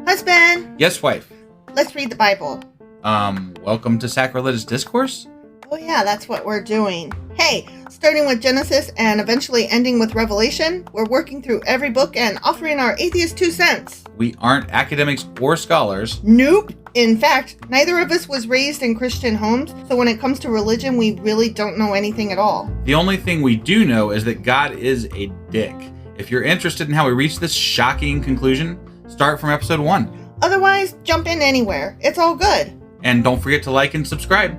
Husband. Yes, wife. Let's read the Bible. Welcome to Sacrilegious Discourse? Oh yeah, that's what we're doing. Hey, starting with Genesis and eventually ending with Revelation, we're working through every book and offering our atheist 2 cents. We aren't academics or scholars. Nope. In fact, neither of us was raised in Christian homes, so when it comes to religion, we really don't know anything at all. The only thing we do know is that God is a dick. If you're interested in how we reached this shocking conclusion, start from episode 1. Otherwise, jump in anywhere. It's all good. And don't forget to like and subscribe.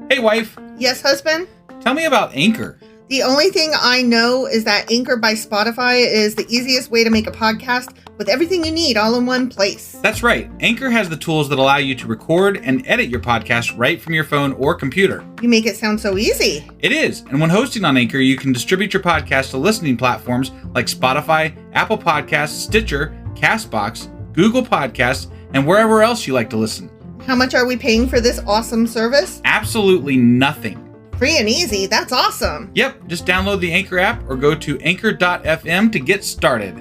Hey, wife. Yes, husband? Tell me about Anchor. The only thing I know is that Anchor by Spotify is the easiest way to make a podcast with everything you need all in one place. That's right. Anchor has the tools that allow you to record and edit your podcast right from your phone or computer. You make it sound so easy. It is. And when hosting on Anchor, you can distribute your podcast to listening platforms like Spotify, Apple Podcasts, Stitcher, CastBox, Google Podcasts, and wherever else you like to listen. How much are we paying for this awesome service? Absolutely nothing. Free and easy. That's awesome. Yep. Just download the Anchor app or go to anchor.fm to get started.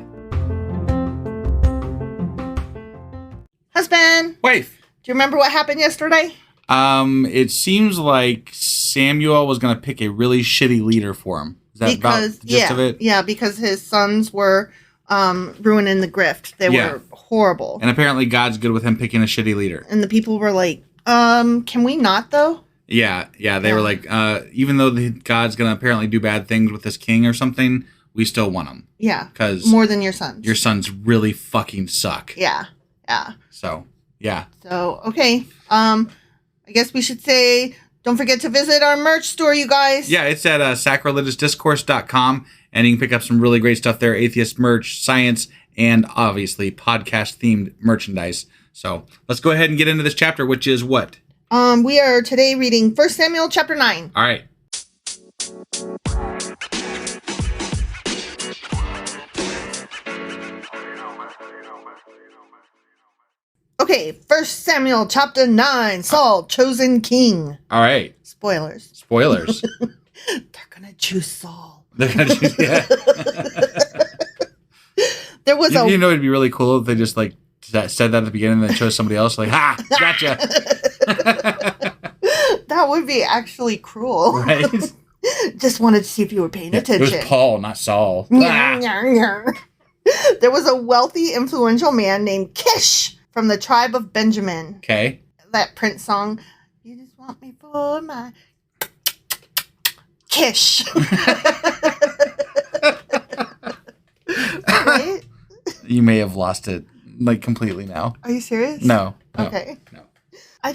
Husband. Wife. Do you remember what happened yesterday? It seems like Samuel was going to pick a really shitty leader for him. Is that about the gist of it? Yeah, because his sons were ruining the grift. They were horrible. And apparently God's good with him picking a shitty leader. And the people were like, can we not though? Yeah. They were like, even though God's going to apparently do bad things with this king or something, we still want him. Yeah. Because more than your sons. Your sons really fucking suck. Yeah. So, yeah. So, okay. I guess we should say, don't forget to visit our merch store, you guys. Yeah, it's at sacrilegiousdiscourse.com, and you can pick up some really great stuff there. Atheist merch, science, and obviously podcast-themed merchandise. So, let's go ahead and get into this chapter, which is what? We are today reading 1 Samuel chapter 9. All right. Okay, 1 Samuel chapter 9, Saul Chosen King. All right. Spoilers. They're gonna choose Saul. They're gonna choose, yeah. There was you know, it'd be really cool if they just like said that at the beginning and then chose somebody else. Like, ha, gotcha. That would be actually cruel. Right? Just wanted to see if you were paying attention. It was Paul, not Saul. There was a wealthy, influential man named Kish from the tribe of Benjamin. Okay. That Prince song, you just want me for my Kish. Right? You may have lost it, like, completely now. Are you serious? No. Okay. No. I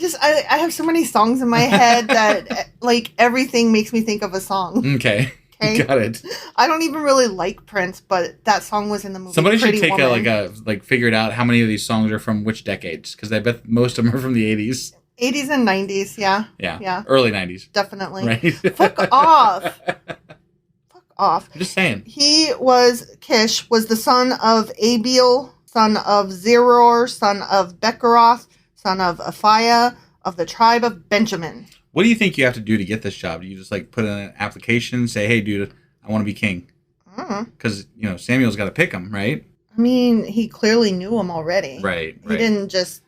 have so many songs in my head that, like, everything makes me think of a song. Okay. Got it. I don't even really like Prince, but that song was in the movie. Somebody Pretty should take Woman. figure it out how many of these songs are from which decades, because I bet most of them are from the 80s. 80s and 90s, yeah. Yeah. Early 90s. Definitely. Right? Fuck off. Fuck off. I'm just saying. Kish was the son of Abiel, son of Zeror, son of Becheroth, son of Aphiah, of the tribe of Benjamin. What do you think you have to do to get this job? Do you just like put in an application, say, hey, dude, I want to be king? Because, Samuel's got to pick him, right? I mean, he clearly knew him already. Right. He didn't just,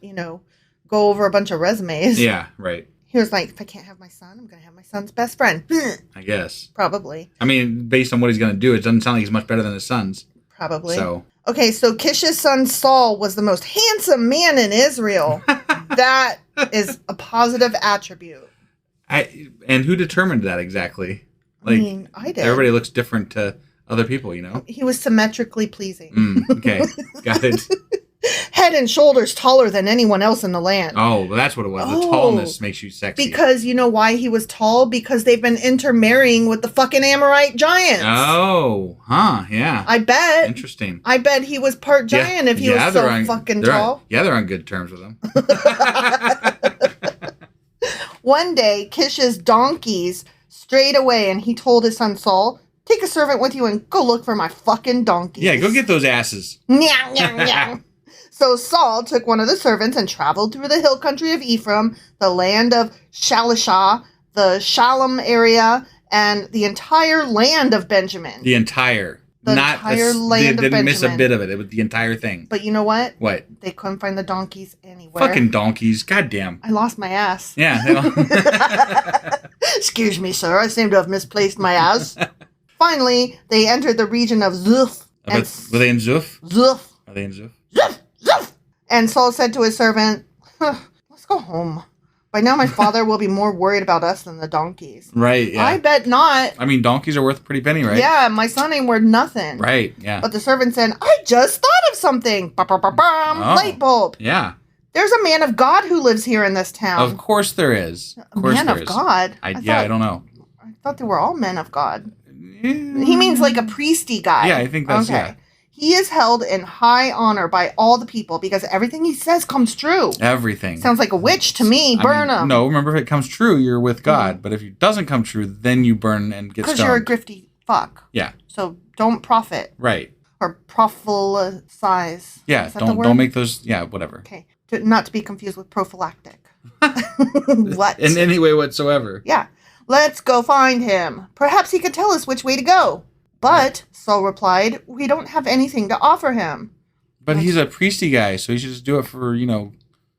go over a bunch of resumes. Yeah, right. He was like, if I can't have my son, I'm going to have my son's best friend. I guess. Probably. I mean, based on what he's going to do, it doesn't sound like he's much better than his sons. Probably. So. Okay, so Kish's son Saul was the most handsome man in Israel. That is a positive attribute. And who determined that exactly? Like, I did. Everybody looks different to other people, He was symmetrically pleasing. Okay, got it. Head and shoulders taller than anyone else in the land. Oh, well, that's what it was. The tallness makes you sexy. Because you know why he was tall? Because they've been intermarrying with the fucking Amorite giants. Oh, yeah. I bet. Interesting. I bet he was part giant if he was so fucking tall. They're on good terms with him. One day, Kish's donkeys strayed away, and he told his son Saul, take a servant with you and go look for my fucking donkeys. Yeah, go get those asses. Meow, meow, meow. So Saul took one of the servants and traveled through the hill country of Ephraim, the land of Shalishah, the Shalom area, and the entire land of Benjamin. The entire land of Benjamin. They didn't miss a bit of it. It was the entire thing. But you know what? What? They couldn't find the donkeys anywhere. Fucking donkeys. Goddamn. I lost my ass. Yeah. Excuse me, sir. I seem to have misplaced my ass. Finally, they entered the region of Zuph. Were they in Zuph? Zuph. Are they in Zuph? Zuph. Zuph. And Saul said to his servant, let's go home. By now my father will be more worried about us than the donkeys. Right, yeah. I bet not. I mean, donkeys are worth a pretty penny, right? Yeah, my son ain't worth nothing. Right, yeah. But the servant said, I just thought of something. Light bulb. Yeah. There's a man of God who lives here in this town. Of course there is. A man of God? I don't know. I thought they were all men of God. He means like a priesty guy. Yeah, I think that's, okay. yeah. He is held in high honor by all the people because everything he says comes true. Everything. Sounds like a witch to me. Burn him. No, remember, if it comes true, you're with God. But if it doesn't come true, then you burn and get stoned. Because you're a grifty fuck. Yeah. So don't profit. Right. Or prophesize. Yeah, don't make those, yeah, whatever. Okay. Not to be confused with prophylactic. What? In any way whatsoever. Yeah. Let's go find him. Perhaps he could tell us which way to go. But, Saul replied, we don't have anything to offer him. But he's a priesty guy, so he should just do it for,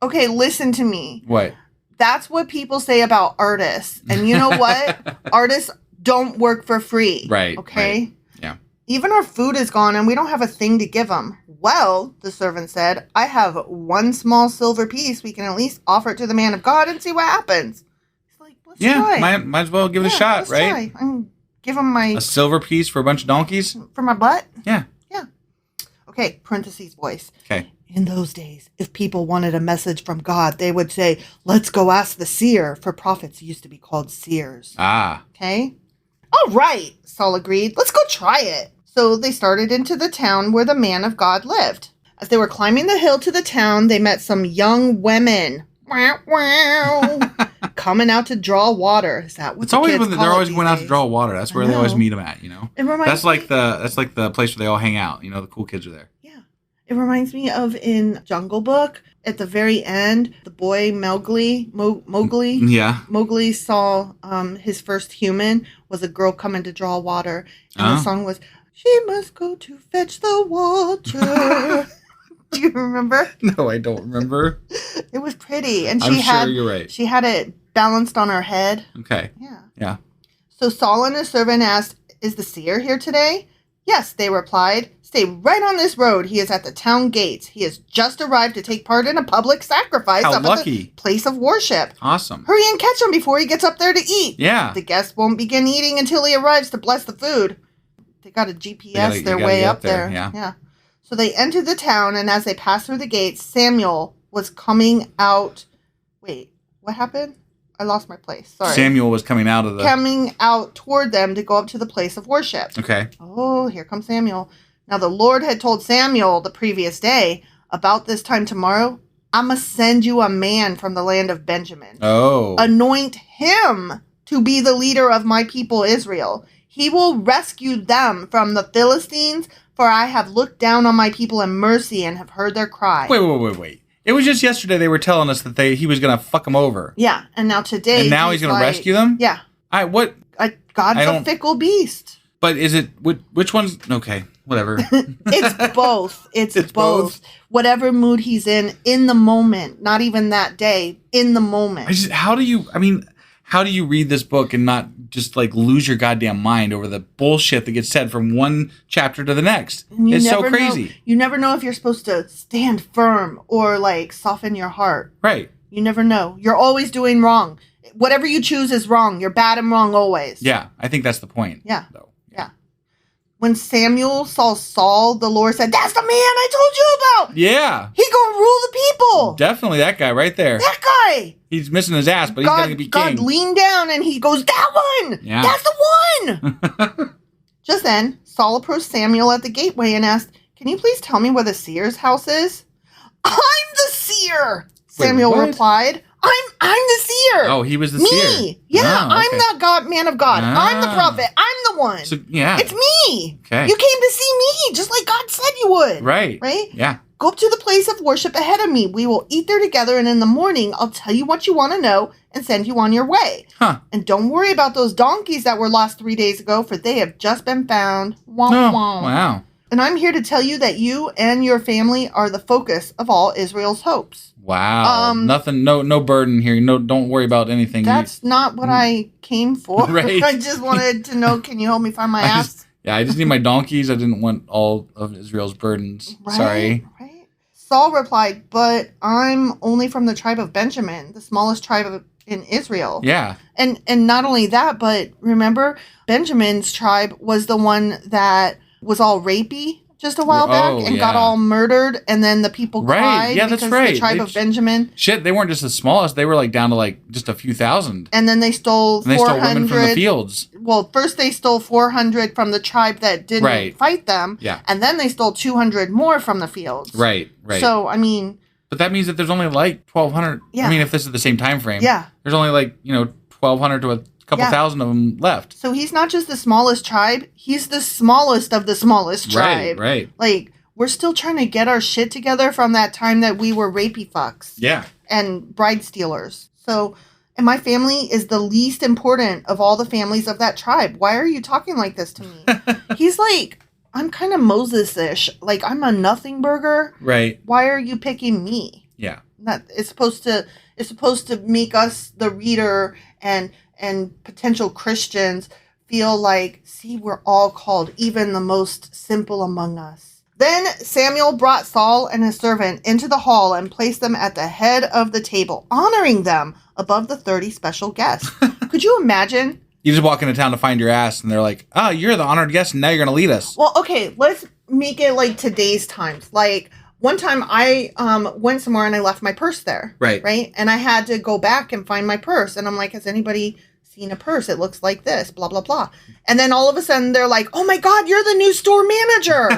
Okay, listen to me. What? That's what people say about artists. And you know what? Artists don't work for free. Right. Okay? Right. Yeah. Even our food is gone and we don't have a thing to give them. Well, the servant said, I have one small silver piece. We can at least offer it to the man of God and see what happens. He's like, let's try. Might as well give it a shot, right? Try. I'm give him a silver piece for a bunch of donkeys? For my butt? Yeah. Yeah. Okay, parentheses voice. Okay. In those days, if people wanted a message from God, they would say, let's go ask the seer, for prophets used to be called seers. Ah. Okay? All right, Saul agreed. Let's go try it. So they started into the town where the man of God lived. As they were climbing the hill to the town, they met some young women. Coming out to draw water. Is that what it's always when they're always going out days? to draw water? That's where they always meet them at, It reminds that's like the place where they all hang out. The cool kids are there. Yeah. It reminds me of in Jungle Book, at the very end, the boy Mowgli. Yeah. Mowgli saw his first human was a girl coming to draw water. And the song was, she must go to fetch the water. Do you remember? No, I don't remember. It was pretty. And I'm sure you're right. She had it balanced on her head. Okay. Yeah. Yeah. So Saul and his servant asked, is the seer here today? Yes, they replied. Stay right on this road. He is at the town gates. He has just arrived to take part in a public sacrifice How up lucky. at the place of worship. Awesome. Hurry and catch him before he gets up there to eat. Yeah. The guests won't begin eating until he arrives to bless the food. They got to GPS their way up there. Yeah. So they entered the town, and as they passed through the gates, Samuel was coming out. Wait, what happened? I lost my place. Sorry. Samuel was coming out toward them to go up to the place of worship. Okay. Oh, here comes Samuel. Now the Lord had told Samuel the previous day, about this time tomorrow, I'm going to send you a man from the land of Benjamin. Oh. Anoint him to be the leader of my people Israel. He will rescue them from the Philistines, for I have looked down on my people in mercy and have heard their cry. Wait. It was just yesterday they were telling us that he was going to fuck them over. Yeah, and now today... And now he's going to rescue them? Yeah. God's a fickle beast. But is it... Which one's... Okay, whatever. It's both. It's both. Whatever mood he's in the moment. Not even that day. In the moment. How do you read this book and not just lose your goddamn mind over the bullshit that gets said from one chapter to the next? It's so crazy. You never know if you're supposed to stand firm or soften your heart. Right. You never know. You're always doing wrong. Whatever you choose is wrong. You're bad and wrong always. Yeah, I think that's the point. Yeah. Yeah. When Samuel saw Saul, the Lord said, that's the man I told you about. Yeah. He gonna rule the people. Definitely that guy right there. That guy. He's missing his ass, but he's going to be king. God leaned down and he goes, that one. Yeah. That's the one. Just then, Saul approached Samuel at the gateway and asked, can you please tell me where the seer's house is? I'm the seer, Samuel replied. I'm the seer. Oh, he was the me. seer. Yeah, oh, okay. I'm the man of God. I'm the prophet. I'm the one. So, yeah. It's me. Okay. You came to see me, just like God said you would. Right. Right? Yeah. Go up to the place of worship ahead of me. We will eat there together, and in the morning, I'll tell you what you want to know and send you on your way. Huh. And don't worry about those donkeys that were lost 3 days ago, for they have just been found. Wah, wah. Wow. And I'm here to tell you that you and your family are the focus of all Israel's hopes. Wow. Nothing, no burden here. No, don't worry about anything. That's not what I came for. Right. I just wanted to know, can you help me find my ass? I just need my donkeys. I didn't want all of Israel's burdens. Right, Sorry. Right. Saul replied, but I'm only from the tribe of Benjamin, the smallest tribe in Israel. Yeah. And not only that, but remember, Benjamin's tribe was the one that was all rapey just a while back and got all murdered, and then the people cried because the tribe of Benjamin. Shit, they weren't just the smallest; they were like down to like just a few thousand. And then they stole 400. They stole women from the fields. Well, first they stole 400 from the tribe that didn't fight them, and then they stole 200 more from the fields. Right. So I mean, but that means that there's only like 1,200. Yeah. I mean, if this is the same time frame, there's only like 1,200 to a couple thousand of them left. So he's not just the smallest tribe, he's the smallest of the smallest tribe. Right. Like, we're still trying to get our shit together from that time that we were rapey fucks. Yeah. And bride stealers. So, and my family is the least important of all the families of that tribe. Why are you talking like this to me? He's like, I'm kind of Moses-ish. Like, I'm a nothing burger. Right. Why are you picking me? Yeah. It's supposed to make us, the reader, and potential Christians feel like, see, we're all called, even the most simple among us. Then Samuel brought Saul and his servant into the hall and placed them at the head of the table, honoring them above the 30 special guests. Could you imagine? You just walk into town to find your ass, and they're like, oh, you're the honored guest, and now you're going to lead us. Well, okay, let's make it like today's times. Like, one time I went somewhere and I left my purse there. Right. And I had to go back and find my purse. And I'm like, has anybody seen a purse? It looks like this, blah, blah, blah. And then all of a sudden they're like, oh my God, you're the new store manager.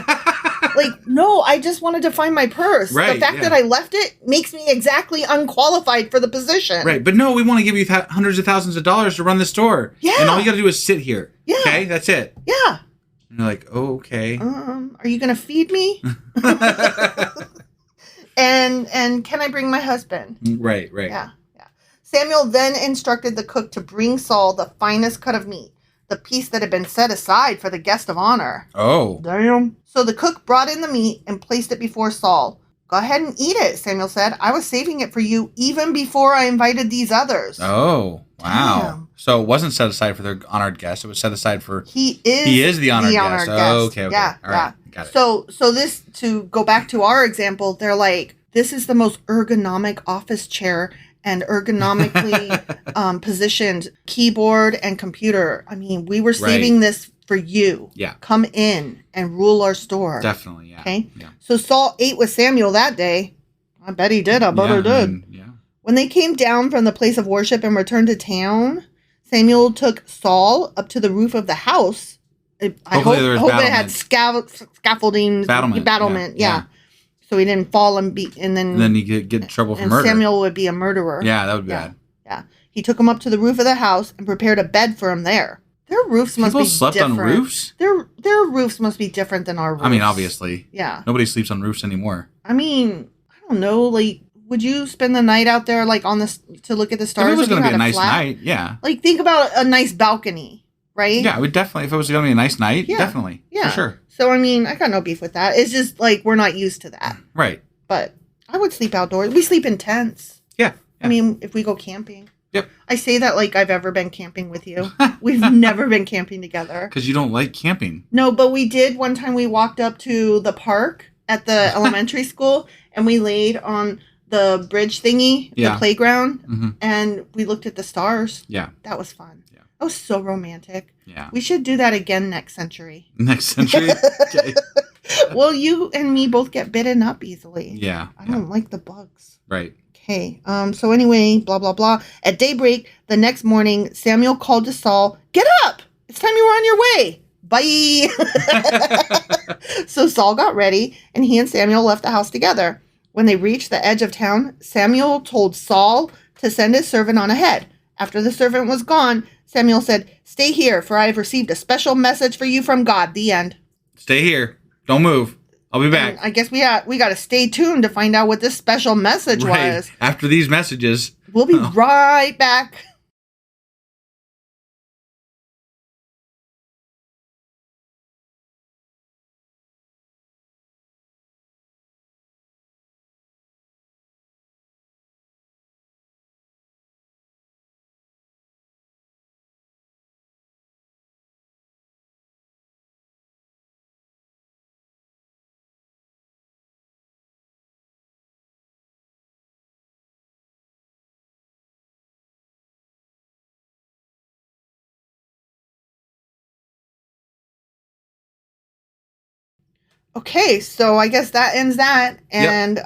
Like, no, I just wanted to find my purse. Right, the fact that I left it makes me exactly unqualified for the position. Right. But no, we want to give you hundreds of thousands of dollars to run the store. Yeah. And all you got to do is sit here. Yeah. Okay. That's it. Yeah. And you're like, oh, okay. Are you going to feed me? and can I bring my husband? Right. Yeah. Samuel then instructed the cook to bring Saul the finest cut of meat, the piece that had been set aside for the guest of honor. Oh. Damn. So the cook brought in the meat and placed it before Saul. Go ahead and eat it, Samuel said. I was saving it for you even before I invited these others. Oh, wow. Damn. So it wasn't set aside for their honored guest. It was set aside for... He is the honored guest. Oh, okay. Yeah, all right. Got it. So this, to go back to our example, they're like, this is the most ergonomic office chair and ergonomically positioned keyboard and computer. I mean, we were saving this for you. Yeah. Come in and rule our store. Definitely, yeah. Okay? Yeah. So Saul ate with Samuel that day. I bet he did. I bet he did. Yeah. When they came down from the place of worship and returned to town, Samuel took Saul up to the roof of the house. I hope it had scaffolding. Battlement. Yeah. So he didn't fall and then he could get in trouble for murder. Samuel would be a murderer. Yeah, that would be bad. Yeah. He took him up to the roof of the house and prepared a bed for him there. Their roofs must be different. People slept on roofs? Their roofs must be different than our roofs. I mean, obviously. Yeah. Nobody sleeps on roofs anymore. I mean, I don't know. Like, would you spend the night out there, like, to look at the stars? If it was going to be a nice night, yeah. Like, think about a nice balcony, right? Yeah, I would definitely. If it was going to be a nice night, definitely. Yeah. For sure. So, I mean, I got no beef with that. It's just, like, we're not used to that. Right. But I would sleep outdoors. We sleep in tents. Yeah. I mean, if we go camping. Yep. I say that like I've ever been camping with you. We've never been camping together. Because you don't like camping. No, but we did. One time we walked up to the park at the elementary school and we laid on the bridge thingy, the playground, and we looked at the stars. Yeah. That was fun. Yeah. That was so romantic. Yeah. We should do that again next century. Next century? Okay. Well, you and me both get bitten up easily. Yeah. I don't like the bugs. Right. Okay. So anyway, blah, blah, blah. At daybreak the next morning, Samuel called to Saul, "Get up! It's time you were on your way. Bye." So Saul got ready, and he and Samuel left the house together. When they reached the edge of town, Samuel told Saul to send his servant on ahead. After the servant was gone, Samuel said, "Stay here, for I have received a special message for you from God." The end. Stay here. Don't move. I'll be back. And I guess we got to stay tuned to find out what this special message was. After these messages. We'll be right back. Okay, so I guess that ends that. And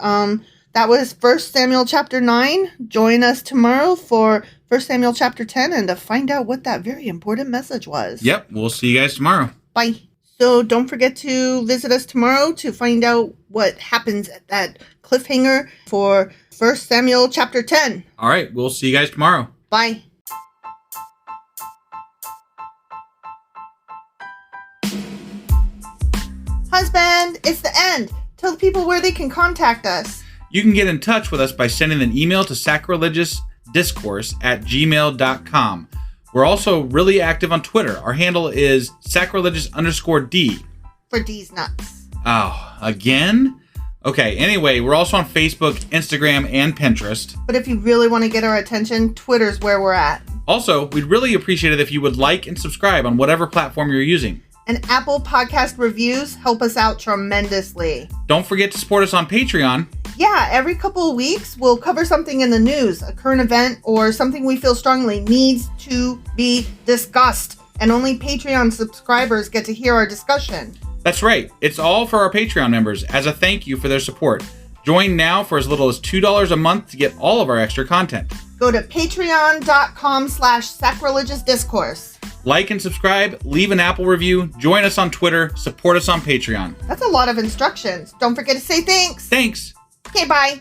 that was 1 Samuel chapter 9. Join us tomorrow for 1 Samuel chapter 10 and to find out what that very important message was. Yep, we'll see you guys tomorrow. Bye. So don't forget to visit us tomorrow to find out what happens at that cliffhanger for 1 Samuel chapter 10. All right, we'll see you guys tomorrow. Bye. Husband, it's the end. Tell the people where they can contact us. You can get in touch with us by sending an email to sacrilegiousdiscourse@gmail.com. We're also really active on Twitter. Our handle is sacrilegious_D. For D's nuts. Oh, again? Okay, anyway, we're also on Facebook, Instagram, and Pinterest. But if you really want to get our attention, Twitter's where we're at. Also, we'd really appreciate it if you would like and subscribe on whatever platform you're using. And Apple Podcast reviews help us out tremendously. Don't forget to support us on Patreon. Yeah, every couple of weeks, we'll cover something in the news, a current event, or something we feel strongly needs to be discussed. And only Patreon subscribers get to hear our discussion. That's right. It's all for our Patreon members as a thank you for their support. Join now for as little as $2 a month to get all of our extra content. Go to patreon.com/sacrilegiousdiscourse. Like and subscribe, leave an Apple review, join us on Twitter, support us on Patreon. That's a lot of instructions. Don't forget to say thanks. Thanks. Okay, bye.